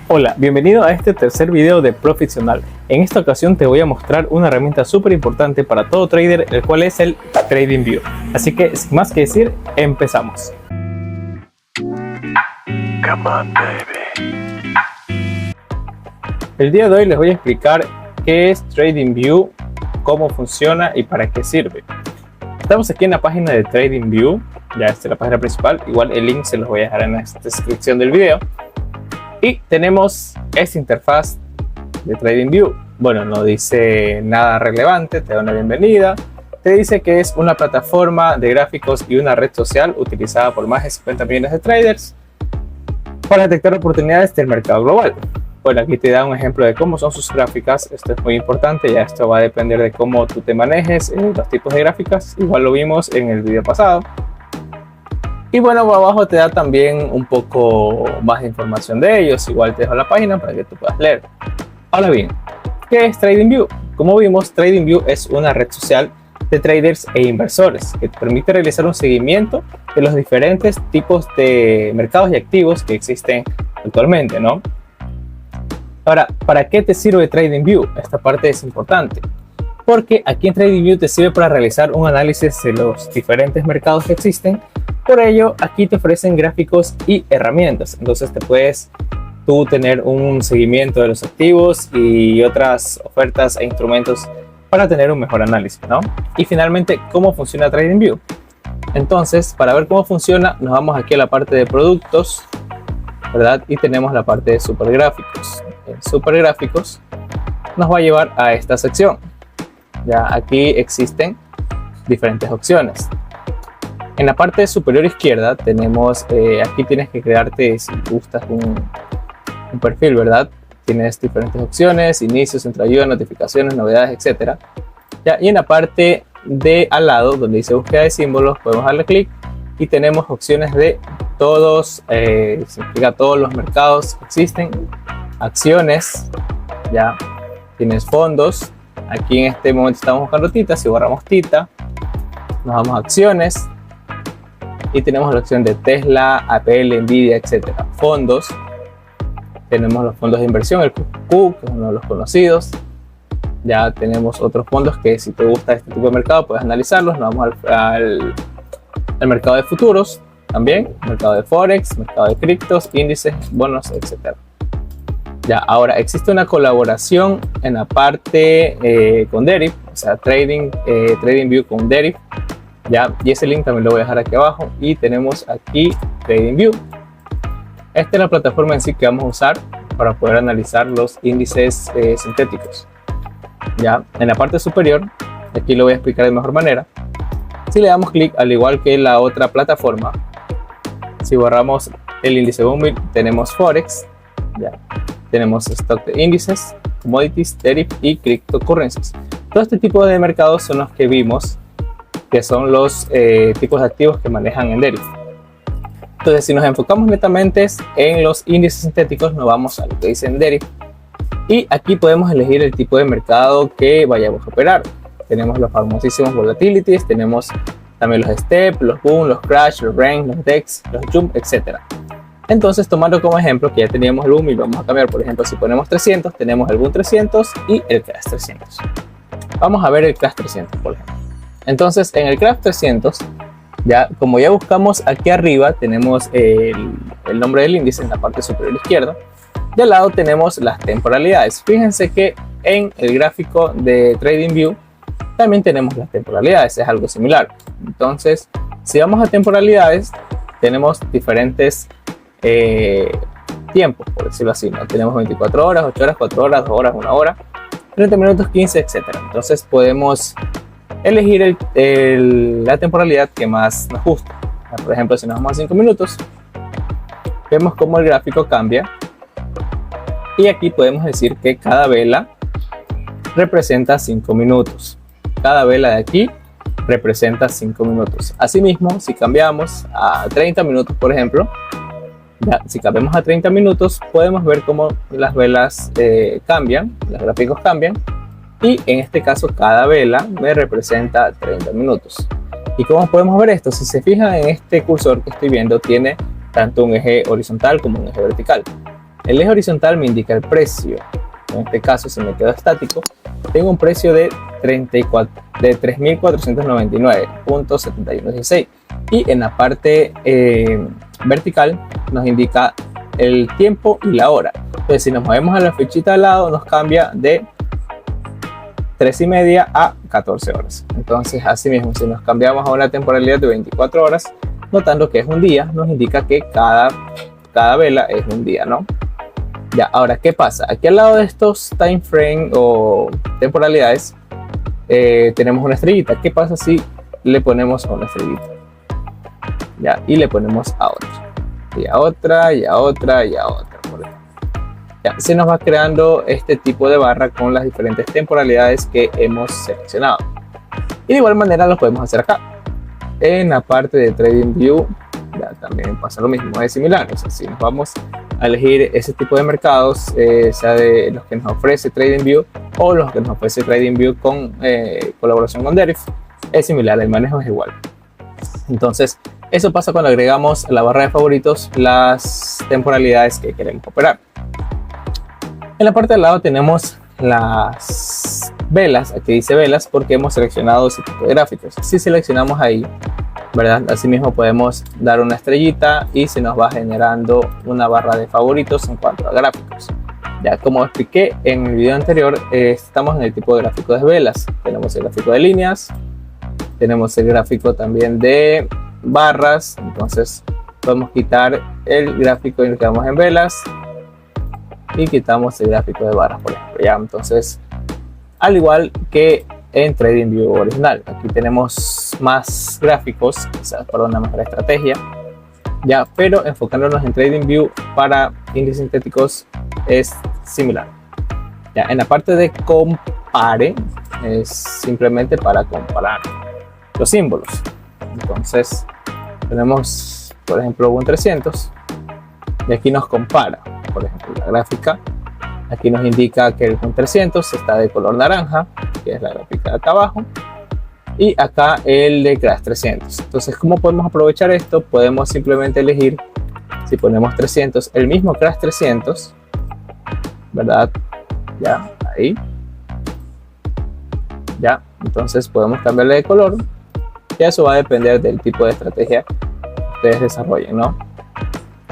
Hola, bienvenido a este tercer video de Profesional. En esta ocasión te voy a mostrar una herramienta súper importante para todo trader, el cual es el TradingView. Así que sin más que decir, empezamos. Come on, baby. El día de hoy les voy a explicar qué es TradingView, cómo funciona y para qué sirve. Estamos aquí en la página de TradingView, ya esta es la página principal, igual el link se los voy a dejar en la descripción del video. Y tenemos esta interfaz de TradingView. Bueno, no dice nada relevante, te da una bienvenida. Te dice que es una plataforma de gráficos y una red social utilizada por más de 50 millones de traders para detectar oportunidades del mercado global. Bueno, aquí te da un ejemplo de cómo son sus gráficas. Esto es muy importante, ya esto va a depender de cómo tú te manejes en los tipos de gráficas. Igual lo vimos en el video pasado. Y bueno, abajo te da también un poco más de información de ellos. Igual te dejo la página para que tú puedas leer. Ahora bien, ¿qué es TradingView? Como vimos, TradingView es una red social de traders e inversores que te permite realizar un seguimiento de los diferentes tipos de mercados y activos que existen actualmente, ¿no? Ahora, ¿para qué te sirve TradingView? Esta parte es importante, porque aquí en TradingView te sirve para realizar un análisis de los diferentes mercados que existen. Por ello, aquí te ofrecen gráficos y herramientas. Entonces te puedes tú tener un seguimiento de los activos y otras ofertas e instrumentos para tener un mejor análisis, ¿no? Y finalmente, ¿cómo funciona TradingView? Entonces, para ver cómo funciona, nos vamos aquí a la parte de productos, ¿verdad? Y tenemos la parte de supergráficos. En supergráficos nos va a llevar a esta sección. Ya aquí existen diferentes opciones. En la parte superior izquierda tenemos, aquí tienes que crearte, si gustas, un perfil, ¿verdad? Tienes diferentes opciones, inicios, entrada, notificaciones, novedades, etc. ¿Ya? Y en la parte de al lado, donde dice búsqueda de símbolos, podemos darle clic y tenemos opciones de todos, significa todos los mercados que existen, acciones, ya tienes fondos. Aquí en este momento estamos buscando Tita. Si borramos Tita, nos vamos a acciones. Y tenemos la opción de Tesla, Apple, Nvidia, etcétera. Fondos. Tenemos los fondos de inversión, el QQQ, que es uno de los conocidos. Ya tenemos otros fondos que, si te gusta este tipo de mercado, puedes analizarlos. Nos vamos al mercado de futuros también, mercado de Forex, mercado de criptos, índices, bonos, etcétera. Ya, ahora existe una colaboración en la parte con Deriv, o sea, TradingView con Deriv. Ya, y ese link también lo voy a dejar aquí abajo. Y tenemos aquí TradingView. Esta es la plataforma en sí que vamos a usar para poder analizar los índices sintéticos. Ya, en la parte superior, aquí lo voy a explicar de mejor manera. Si le damos clic, al igual que la otra plataforma, si borramos el índice Booming, tenemos Forex. Ya, tenemos stock de índices, commodities, Deriv y cryptocurrencies. Todo este tipo de mercados son los que vimos, que son los tipos de activos que manejan en Deriv. Entonces, si nos enfocamos netamente en los índices sintéticos, nos vamos a lo que dice en Deriv. Y aquí podemos elegir el tipo de mercado que vayamos a operar. Tenemos los famosísimos volatilities, tenemos también los step, los boom, los crash, los range, los dex, los jump, etc. Entonces, tomando como ejemplo que ya teníamos el boom y vamos a cambiar, por ejemplo, si ponemos 300, tenemos el boom 300 y el crash 300. Vamos a ver el crash 300, por ejemplo. Entonces, en el crash 300, ya, como ya buscamos aquí arriba, tenemos el nombre del índice en la parte superior izquierda. De al lado tenemos las temporalidades. Fíjense que en el gráfico de TradingView también tenemos las temporalidades, es algo similar. Entonces, si vamos a temporalidades, tenemos diferentes tiempos, por decirlo así, ¿no? Tenemos 24 horas, 8 horas, 4 horas, 2 horas, 1 hora, 30 minutos, 15, etc. Entonces, podemos elegir la temporalidad que más nos gusta. Por ejemplo, si nos vamos a 5 minutos, vemos cómo el gráfico cambia. Y aquí podemos decir que cada vela representa 5 minutos. Cada vela de aquí representa 5 minutos. Asimismo, si cambiamos a 30 minutos, por ejemplo, ya, si cambiamos a 30 minutos, podemos ver cómo las velas cambian, los gráficos cambian. Y en este caso, cada vela me representa 30 minutos. ¿Y cómo podemos ver esto? Si se fijan en este cursor que estoy viendo, tiene tanto un eje horizontal como un eje vertical. El eje horizontal me indica el precio. En este caso, si me quedo estático, tengo un precio de 3.499.7116, y en la parte vertical nos indica el tiempo y la hora. Entonces, si nos movemos a la flechita al lado, nos cambia de 3:30 a 14 horas. Entonces, así mismo, si nos cambiamos a una temporalidad de 24 horas, notando que es un día, nos indica que cada vela es un día, ¿no? Ya, ahora, ¿qué pasa? Aquí al lado de estos time frame o temporalidades tenemos una estrellita. ¿Qué pasa si le ponemos a una estrellita? Ya, y le ponemos a otra, y a otra, y a otra, y a otra, por ejemplo. Ya, se nos va creando este tipo de barra con las diferentes temporalidades que hemos seleccionado. Y de igual manera lo podemos hacer acá. En la parte de TradingView ya también pasa lo mismo, es similar. O sea, si nos vamos a elegir ese tipo de mercados, sea de los que nos ofrece TradingView o los que nos ofrece TradingView con colaboración con Derif, es similar, el manejo es igual. Entonces, eso pasa cuando agregamos a la barra de favoritos las temporalidades que queremos operar. En la parte de al lado tenemos las velas. Aquí dice velas porque hemos seleccionado ese tipo de gráficos. Si seleccionamos ahí, ¿verdad? Asimismo podemos dar una estrellita y se nos va generando una barra de favoritos en cuanto a gráficos. Ya, como expliqué en el video anterior, estamos en el tipo de gráfico de velas. Tenemos el gráfico de líneas, tenemos el gráfico también de barras. Entonces podemos quitar el gráfico y nos quedamos en velas y quitamos el gráfico de barras, por ejemplo. Ya, entonces, al igual que en TradingView original, aquí tenemos más gráficos, quizás para una mejor estrategia, ya, pero enfocándonos en TradingView para índices sintéticos es similar. Ya, en la parte de compare es simplemente para comparar los símbolos. Entonces tenemos, por ejemplo, un 300 y aquí nos compara, por ejemplo, la gráfica. Aquí nos indica que el 300 está de color naranja, que es la gráfica de acá abajo, y acá el de Crash 300. Entonces, ¿cómo podemos aprovechar esto? Podemos simplemente elegir, si ponemos 300, el mismo Crash 300, ¿verdad? Ya, ahí. Ya, entonces podemos cambiarle de color, y eso va a depender del tipo de estrategia que ustedes desarrollen, ¿no?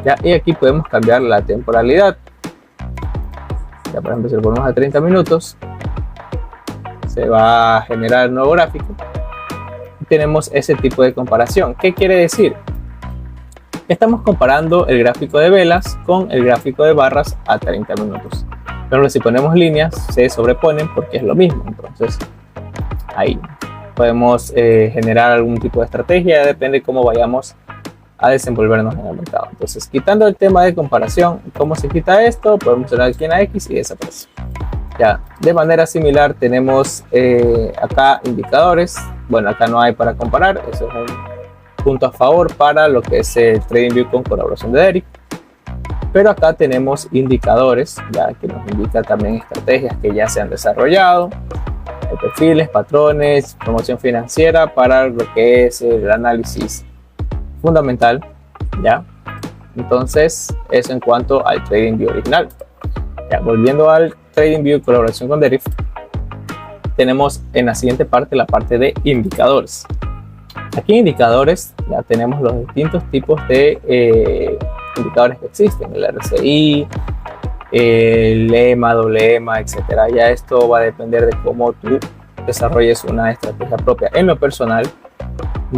Ya, y aquí podemos cambiar la temporalidad. Ya, por ejemplo, si lo ponemos a 30 minutos, se va a generar el nuevo gráfico. Y tenemos ese tipo de comparación. ¿Qué quiere decir? Estamos comparando el gráfico de velas con el gráfico de barras a 30 minutos. Pero si ponemos líneas, se sobreponen porque es lo mismo. Entonces, ahí podemos generar algún tipo de estrategia, depende de cómo vayamos a desenvolvernos en el mercado. Entonces, quitando el tema de comparación, ¿cómo se quita esto? Podemos dar aquí en la X y desaparece. Ya, de manera similar tenemos acá indicadores. Bueno, acá no hay para comparar, eso es un punto a favor para lo que es el TradingView con colaboración de Derif. Pero acá tenemos indicadores, ya que nos indica también estrategias que ya se han desarrollado, perfiles, patrones, promoción financiera para lo que es el análisis fundamental, ya. Entonces, eso en cuanto al TradingView original. Ya, volviendo al TradingView colaboración con Derif, tenemos en la siguiente parte la parte de indicadores. Aquí en indicadores ya tenemos los distintos tipos de indicadores que existen, el RSI, el EMA, WMA, etcétera. Ya esto va a depender de cómo tú desarrolles una estrategia propia. En lo personal,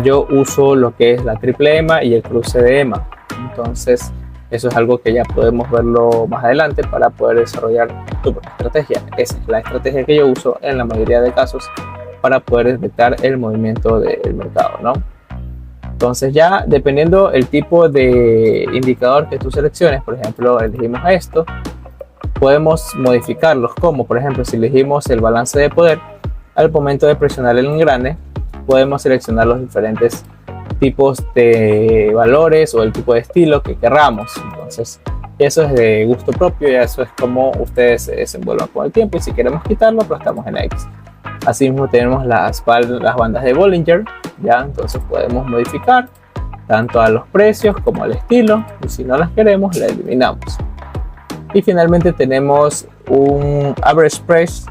yo uso lo que es la triple EMA y el cruce de EMA. Entonces, eso es algo que ya podemos verlo más adelante para poder desarrollar tu propia estrategia. Esa es la estrategia que yo uso en la mayoría de casos para poder detectar el movimiento del mercado, ¿no? Entonces, ya dependiendo el tipo de indicador que tú selecciones, por ejemplo, elegimos esto, podemos modificarlos, como por ejemplo, si elegimos el balance de poder, al momento de presionar el engrane, podemos seleccionar los diferentes tipos de valores o el tipo de estilo que querramos. Entonces, eso es de gusto propio y eso es como ustedes se desenvuelvan con el tiempo, y si queremos quitarlo, pues estamos en X. Asimismo tenemos las bandas de Bollinger, ya, entonces podemos modificar tanto a los precios como al estilo, y si no las queremos, las eliminamos. Y finalmente tenemos un average price,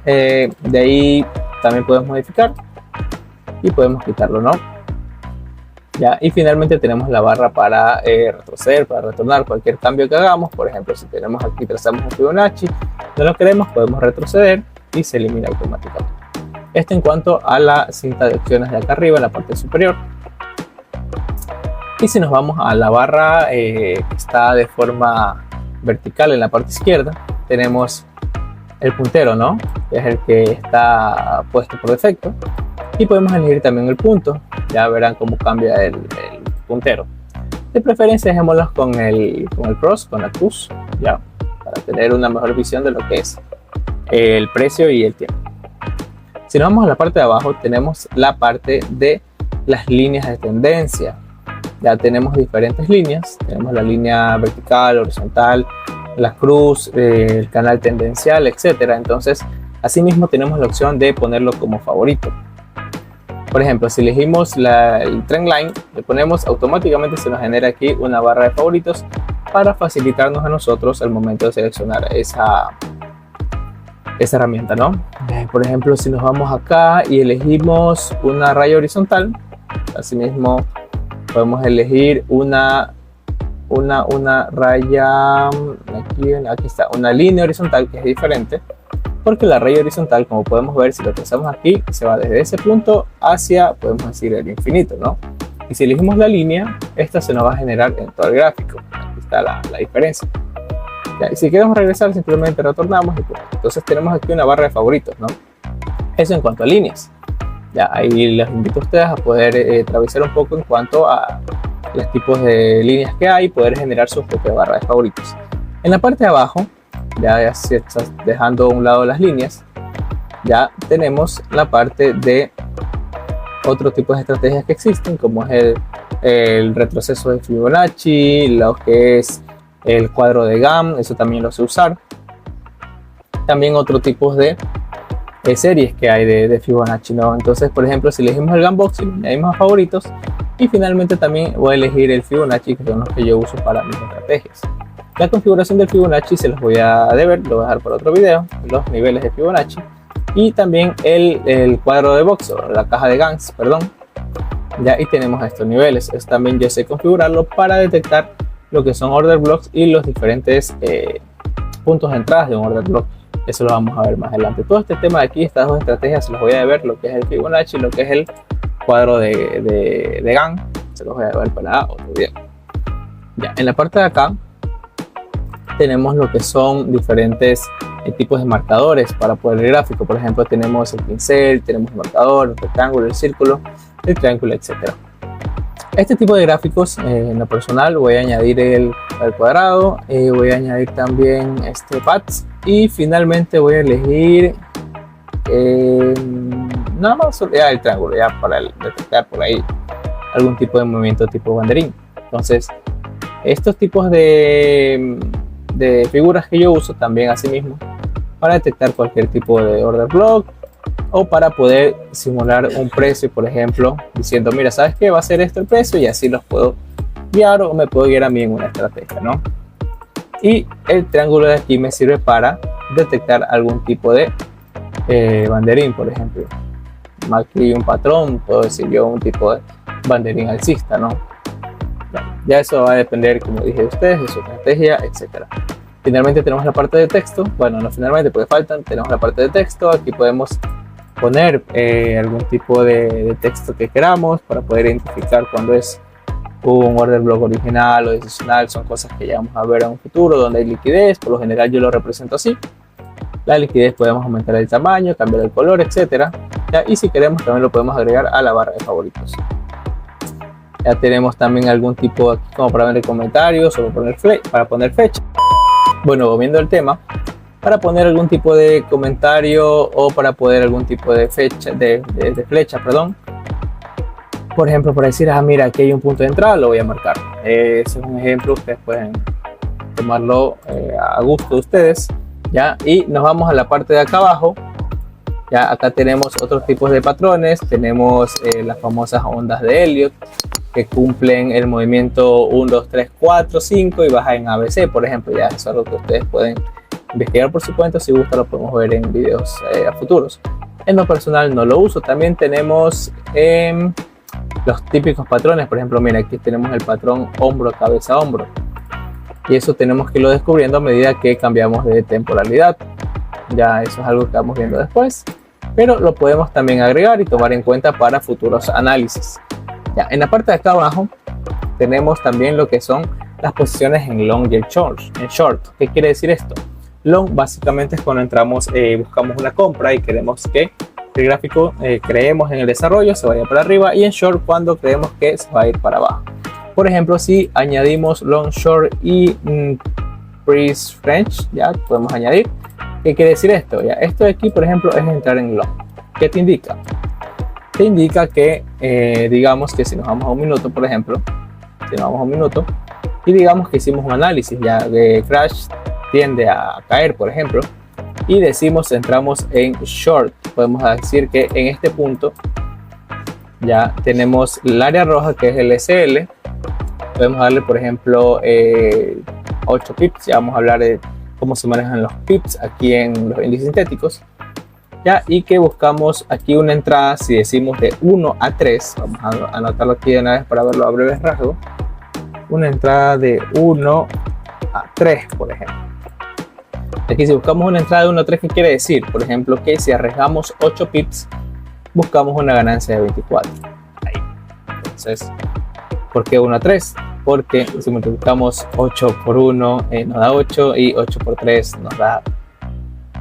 de ahí también podemos modificar y podemos quitarlo, ¿no? Ya, y finalmente tenemos la barra para retroceder, para retornar cualquier cambio que hagamos. Por ejemplo, si tenemos aquí, trazamos un Fibonacci, no lo queremos, podemos retroceder y se elimina automáticamente. Esto en cuanto a la cinta de opciones de acá arriba, en la parte superior. Y si nos vamos a la barra que está de forma vertical en la parte izquierda, tenemos el puntero, ¿no? Que es el que está puesto por defecto. Y podemos elegir también el punto. Ya verán cómo cambia el puntero. De preferencia dejémoslos con el cross, con la cruz, ya, para tener una mejor visión de lo que es el precio y el tiempo. Si nos vamos a la parte de abajo, tenemos la parte de las líneas de tendencia. Ya tenemos diferentes líneas. Tenemos la línea vertical, horizontal, la cruz, el canal tendencial, etcétera. Entonces, asimismo tenemos la opción de ponerlo como favorito. Por ejemplo, si elegimos el trend line, le ponemos, automáticamente se nos genera aquí una barra de favoritos para facilitarnos a nosotros al momento de seleccionar esa herramienta, ¿no? Por ejemplo, si nos vamos acá y elegimos una raya horizontal, asimismo podemos elegir una raya, aquí está, una línea horizontal que es diferente. Porque la raya horizontal, como podemos ver, si lo trazamos aquí, se va desde ese punto hacia, podemos decir, el infinito, ¿no? Y si elegimos la línea, esta se nos va a generar en todo el gráfico. Aquí está la diferencia. Ya, y si queremos regresar, simplemente retornamos. Y pues, entonces tenemos aquí una barra de favoritos, ¿no? Eso en cuanto a líneas. Ya, ahí les invito a ustedes a poder travesar un poco en cuanto a los tipos de líneas que hay y poder generar su propia barra de favoritos. En la parte de abajo, ya si estás dejando a un lado las líneas, ya tenemos la parte de otro tipo de estrategias que existen, como es el retroceso de Fibonacci, lo que es el cuadro de Gann, eso también lo sé usar. También otro tipo de series que hay de Fibonacci, ¿no? Entonces, por ejemplo, si elegimos el Gann Box y le añadimos a favoritos, y finalmente también voy a elegir el Fibonacci, que son los que yo uso para mis estrategias. La configuración del Fibonacci se los voy a deber, lo voy a dejar para otro video, los niveles de Fibonacci y también el cuadro de box, o la caja de Ganns, perdón. Ya, y tenemos estos niveles. Esto también yo sé configurarlo para detectar lo que son order blocks y los diferentes puntos de entrada de un order block. Eso lo vamos a ver más adelante. Todo este tema de aquí, estas dos estrategias, se los voy a deber, lo que es el Fibonacci y lo que es el cuadro de Gann, se los voy a ver para otro video. Ya, en la parte de acá tenemos lo que son diferentes tipos de marcadores para poder el gráfico. Por ejemplo, tenemos el pincel, tenemos el marcador, el rectángulo, el círculo, el triángulo, etc. Este tipo de gráficos, en lo personal, voy a añadir el cuadrado, voy a añadir también pads y finalmente voy a elegir nada más el triángulo, ya para detectar por ahí algún tipo de movimiento tipo banderín. Entonces, estos tipos de figuras que yo uso también asimismo para detectar cualquier tipo de order block o para poder simular un precio, por ejemplo, diciendo, mira, ¿sabes qué? Va a ser esto el precio, y así los puedo guiar o me puedo guiar a mí en una estrategia, ¿no? Y el triángulo de aquí me sirve para detectar algún tipo de banderín, por ejemplo. Aquí un patrón, puedo decir yo un tipo de banderín alcista, ¿no? Ya eso va a depender, como dije, de ustedes, de su estrategia, etc. Finalmente tenemos la parte de texto. Bueno, no finalmente, porque faltan. Tenemos la parte de texto. Aquí podemos poner algún tipo de texto que queramos para poder identificar cuando es un order block original o decisional. Son cosas que ya vamos a ver en un futuro, donde hay liquidez. Por lo general yo lo represento así. La liquidez podemos aumentar el tamaño, cambiar el color, etc. Y si queremos también lo podemos agregar a la barra de favoritos. Ya tenemos también algún tipo aquí como para poner comentarios o para poner fecha. Bueno, volviendo al tema, para poner algún tipo de comentario o para poner algún tipo de fecha, de flecha, perdón. Por ejemplo, para decir, mira, aquí hay un punto de entrada, lo voy a marcar. Ese es un ejemplo, ustedes pueden tomarlo a gusto de ustedes, ¿ya? Y nos vamos a la parte de acá abajo. Ya acá tenemos otros tipos de patrones, tenemos las famosas ondas de Elliott que cumplen el movimiento 1, 2, 3, 4, 5 y baja en ABC, por ejemplo. Ya eso es algo que ustedes pueden investigar por su cuenta, si gusta lo podemos ver en videos a futuros. En lo personal no lo uso. También tenemos los típicos patrones, por ejemplo, mira, aquí tenemos el patrón hombro, cabeza, hombro. Y eso tenemos que irlo descubriendo a medida que cambiamos de temporalidad. Ya eso es algo que vamos viendo después, pero lo podemos también agregar y tomar en cuenta para futuros análisis. Ya, en la parte de acá abajo tenemos también lo que son las posiciones en long y en short. ¿Qué quiere decir esto? Long básicamente es cuando entramos, buscamos una compra y queremos que el gráfico creemos en el desarrollo se vaya para arriba, y en short cuando creemos que se va a ir para abajo. Por ejemplo, si añadimos long, short y freeze French, ya podemos añadir. ¿Qué quiere decir esto? Ya, esto de aquí, por ejemplo, es entrar en long. ¿Qué te indica? Te indica que, digamos que si nos vamos a un minuto, por ejemplo, si nos vamos a un minuto y digamos que hicimos un análisis, ya de crash tiende a caer, por ejemplo, y decimos entramos en short, podemos decir que en este punto ya tenemos el área roja que es el SL, podemos darle, por ejemplo, 8 pips, ya vamos a hablar de cómo se manejan los pips aquí en los índices sintéticos, ya, y que buscamos aquí una entrada, si decimos de 1 a 3, vamos a anotarlo aquí de una vez para verlo a breves rasgos, una entrada de 1 a 3, por ejemplo. Aquí si buscamos una entrada de 1 a 3, ¿qué quiere decir? Por ejemplo, que si arriesgamos 8 pips, buscamos una ganancia de 24. Ahí. Entonces, ¿por qué 1 a 3? Porque si multiplicamos 8 por 1 nos da 8 y 8 por 3 nos da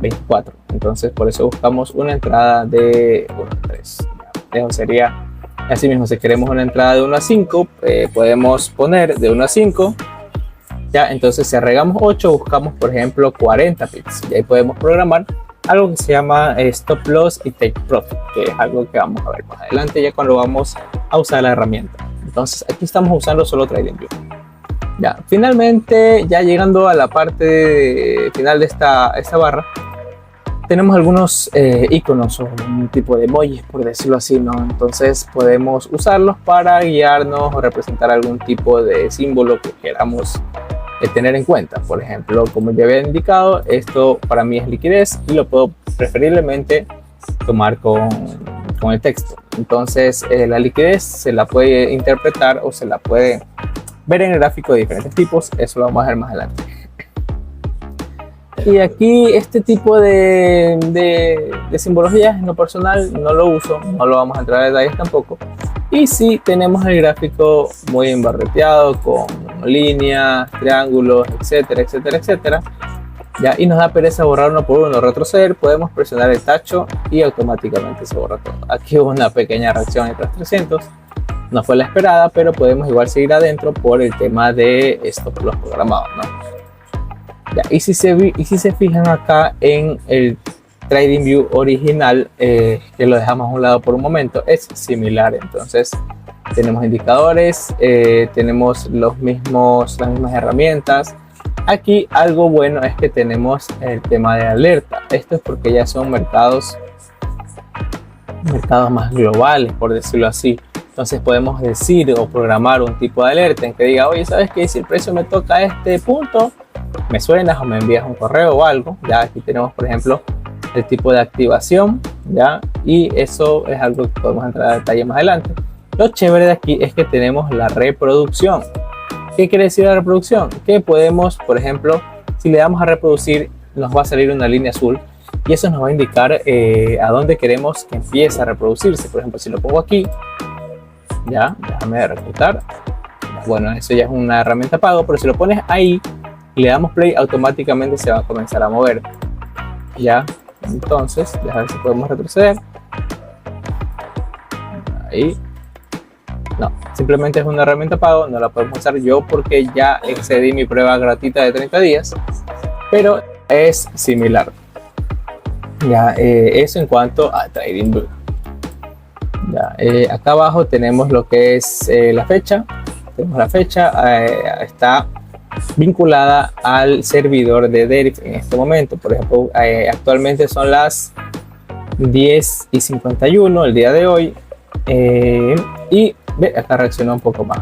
24. Entonces por eso buscamos una entrada de 1 a 3. Eso sería así mismo. Si queremos una entrada de 1 a 5, podemos poner de 1 a 5. Ya, entonces si agregamos 8, buscamos por ejemplo 40 pips. Y ahí podemos programar algo que se llama stop loss y take profit, que es algo que vamos a ver más adelante ya cuando vamos a usar la herramienta. Entonces aquí estamos usando solo TradingView. Ya, finalmente, ya llegando a la parte final de esta barra, tenemos algunos iconos o un tipo de emojis, por decirlo así, ¿no? Entonces podemos usarlos para guiarnos o representar algún tipo de símbolo que queramos tener en cuenta. Por ejemplo, como ya había indicado, esto para mí es liquidez y lo puedo preferiblemente tomar con el texto. Entonces la liquidez se la puede interpretar o se la puede ver en el gráfico de diferentes tipos. Eso lo vamos a ver más adelante. Y aquí este tipo de simbologías en lo personal no lo uso, no lo vamos a entrar a detalles tampoco. Y sí tenemos el gráfico muy embarreteado con líneas, triángulos, etcétera, etcétera, etcétera. Ya, y nos da pereza borrar uno por uno, retroceder, podemos presionar el tacho y automáticamente se borra todo. Aquí hubo una pequeña reacción entre los 300, no fue la esperada, pero podemos igual seguir adentro por el tema de stop loss programados, ¿no? Ya, y si se fijan acá en el TradingView original, que lo dejamos a un lado por un momento, es similar. Entonces tenemos indicadores, tenemos las mismas herramientas. Aquí algo bueno es que tenemos el tema de alerta. Esto es porque ya son mercados más globales, por decirlo así. Entonces podemos decir o programar un tipo de alerta en que diga, oye, ¿sabes qué? Si el precio me toca a este punto, me suenas o me envías un correo o algo. Ya aquí tenemos, por ejemplo, el tipo de activación, ya, y eso es algo que podemos entrar a detalle más adelante. Lo chévere de aquí es que tenemos la reproducción. ¿Qué quiere decir la reproducción? Que podemos, por ejemplo, si le damos a reproducir, nos va a salir una línea azul y eso nos va a indicar a dónde queremos que empiece a reproducirse. Por ejemplo, si lo pongo aquí, ya, déjame reclutar. Bueno, eso ya es una herramienta pago, pero si lo pones ahí y le damos play, automáticamente se va a comenzar a mover. Ya, entonces, déjame ver si podemos retroceder. Ahí. No, simplemente es una herramienta pago, no la podemos usar yo porque ya excedí mi prueba gratuita de 30 días, pero es similar. Ya, eso en cuanto a TradingView. Ya, acá abajo tenemos lo que es la fecha. Tenemos la fecha, está vinculada al servidor de Derif en este momento. Por ejemplo, actualmente son las 10:51 el día de hoy. Y ve, acá reaccionó un poco más,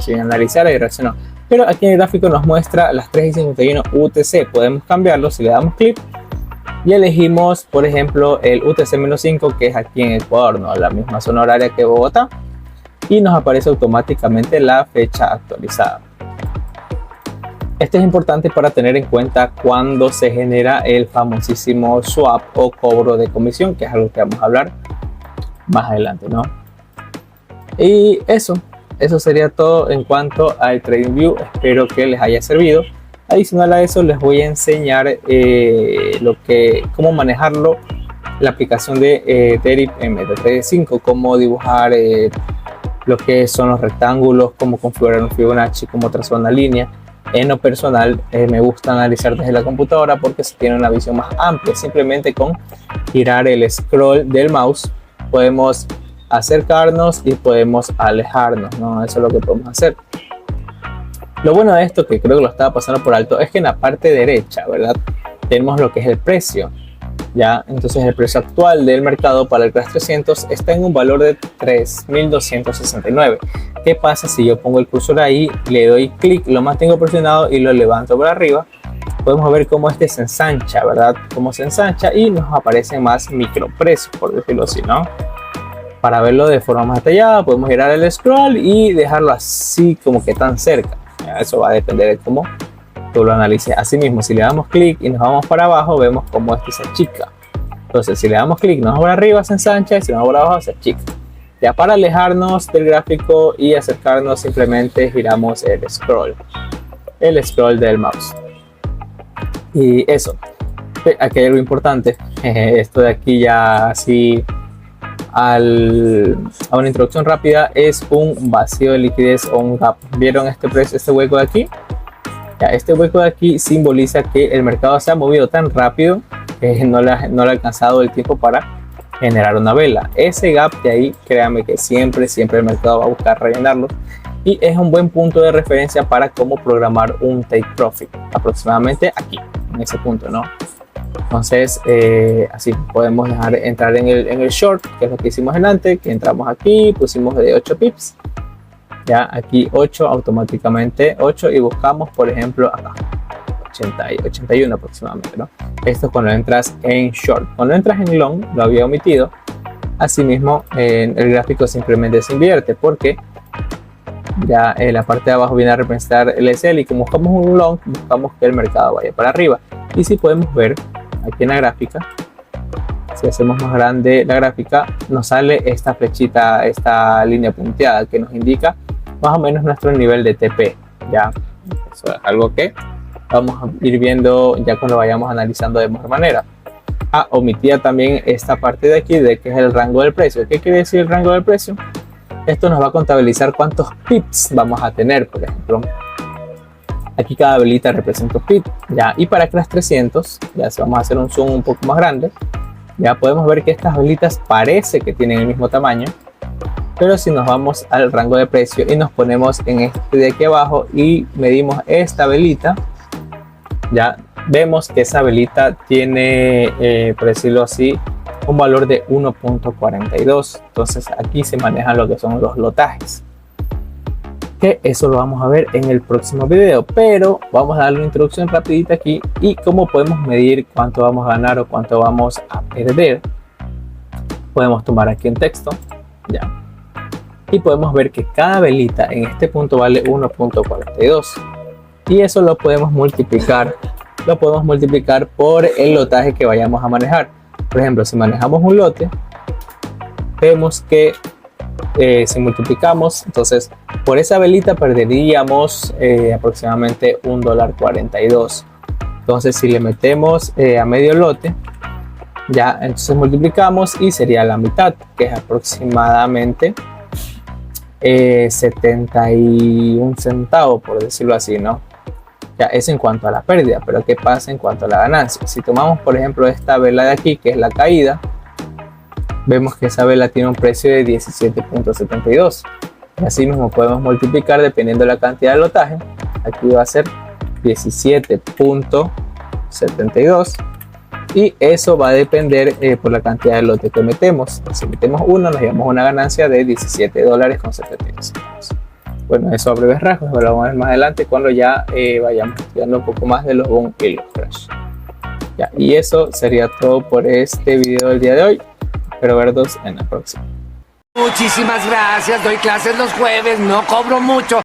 sin analizar y reaccionó. Pero aquí en el gráfico nos muestra las 3:51 UTC. Podemos cambiarlo si le damos clic y elegimos, por ejemplo, el UTC-5, que es aquí en Ecuador, ¿no? La misma zona horaria que Bogotá, y nos aparece automáticamente la fecha actualizada. Esto es importante para tener en cuenta cuando se genera el famosísimo swap o cobro de comisión, que es algo que vamos a hablar más adelante, ¿no? Y eso sería todo en cuanto al TradingView. Espero que les haya servido. Adicional a eso, les voy a enseñar cómo manejarlo, la aplicación de MetaTrader 5, cómo dibujar lo que son los rectángulos, cómo configurar un Fibonacci, cómo trazar una línea. En lo personal, me gusta analizar desde la computadora porque se tiene una visión más amplia. Simplemente con girar el scroll del mouse podemos acercarnos y podemos alejarnos, ¿no? Eso es lo que podemos hacer. Lo bueno de esto, que creo que lo estaba pasando por alto, es que en la parte derecha, ¿verdad?, tenemos lo que es el precio. Ya, entonces el precio actual del mercado para el Crash 300 está en un valor de 3.269. ¿Qué pasa si yo pongo el cursor ahí, le doy clic, lo mantengo presionado y lo levanto por arriba? Podemos ver cómo este se ensancha, ¿verdad? Cómo se ensancha y nos aparecen más microprecios, por decirlo así, ¿no? Para verlo de forma más detallada, podemos girar el scroll y dejarlo así como que tan cerca. Eso va a depender de cómo tú lo analices. Asimismo, si le damos clic y nos vamos para abajo, vemos cómo este se achica. Entonces, si le damos clic, nos vamos para arriba, se ensancha, y si nos vamos para abajo, se achica. Ya para alejarnos del gráfico y acercarnos, simplemente giramos el scroll del mouse. Y eso. Aquí hay algo importante. Esto de aquí ya así a una introducción rápida, es un vacío de liquidez o un gap. ¿Vieron este hueco de aquí? Ya, este hueco de aquí simboliza que el mercado se ha movido tan rápido que no le ha alcanzado el tiempo para generar una vela. Ese gap de ahí, créanme que siempre el mercado va a buscar rellenarlo, y es un buen punto de referencia para cómo programar un take profit, aproximadamente aquí, en ese punto, ¿no? Entonces, así podemos dejar entrar en el short, que es lo que hicimos delante, que entramos aquí, pusimos de 8 pips, ya aquí 8, automáticamente 8, y buscamos, por ejemplo, acá 81 aproximadamente, ¿no? Esto es cuando entras en short. Cuando entras en long, lo había omitido. Asimismo, el gráfico simplemente se invierte, porque ya en la parte de abajo viene a representar el SL, y como buscamos un long, buscamos que el mercado vaya para arriba. Y si podemos ver aquí en la gráfica, si hacemos más grande la gráfica, nos sale esta flechita, esta línea punteada que nos indica más o menos nuestro nivel de TP. Ya, eso es algo que vamos a ir viendo ya cuando vayamos analizando de mejor manera. Omitía también esta parte de aquí, de que es el rango del precio. ¿Qué quiere decir el rango del precio? Esto nos va a contabilizar cuántos pips vamos a tener, por ejemplo. Aquí cada velita representa un pip, ya. Y para Crash 300, ya si vamos a hacer un zoom un poco más grande, ya podemos ver que estas velitas parece que tienen el mismo tamaño, pero si nos vamos al rango de precio y nos ponemos en este de aquí abajo y medimos esta velita, ya vemos que esa velita tiene, por decirlo así, un valor de 1.42. Entonces aquí se manejan lo que son los lotajes, que eso lo vamos a ver en el próximo video, pero vamos a darle una introducción rapidita aquí y cómo podemos medir cuánto vamos a ganar o cuánto vamos a perder. Podemos tomar aquí un texto, ya, y podemos ver que cada velita en este punto vale 1.42, y eso lo podemos multiplicar por el lotaje que vayamos a manejar. Por ejemplo, si manejamos un lote, vemos que si multiplicamos, entonces por esa velita perderíamos aproximadamente $1.42. Entonces si le metemos a medio lote, ya entonces multiplicamos y sería la mitad, que es aproximadamente 71 centavos, por decirlo así, ¿no? Ya es en cuanto a la pérdida, pero ¿qué pasa en cuanto a la ganancia? Si tomamos, por ejemplo, esta vela de aquí, que es la caída, vemos que esa vela tiene un precio de 17.72. Y así mismo podemos multiplicar dependiendo de la cantidad de lotaje. Aquí va a ser 17.72 y eso va a depender por la cantidad de lote que metemos. Si metemos uno, nos llevamos una ganancia de $17.75. Bueno, eso a breves rasgos, lo vamos a ver más adelante cuando ya vayamos estudiando un poco más de los boom y los crash. Ya, y eso sería todo por este video del día de hoy. Espero verlos en la próxima. Muchísimas gracias, doy clases los jueves, no cobro mucho.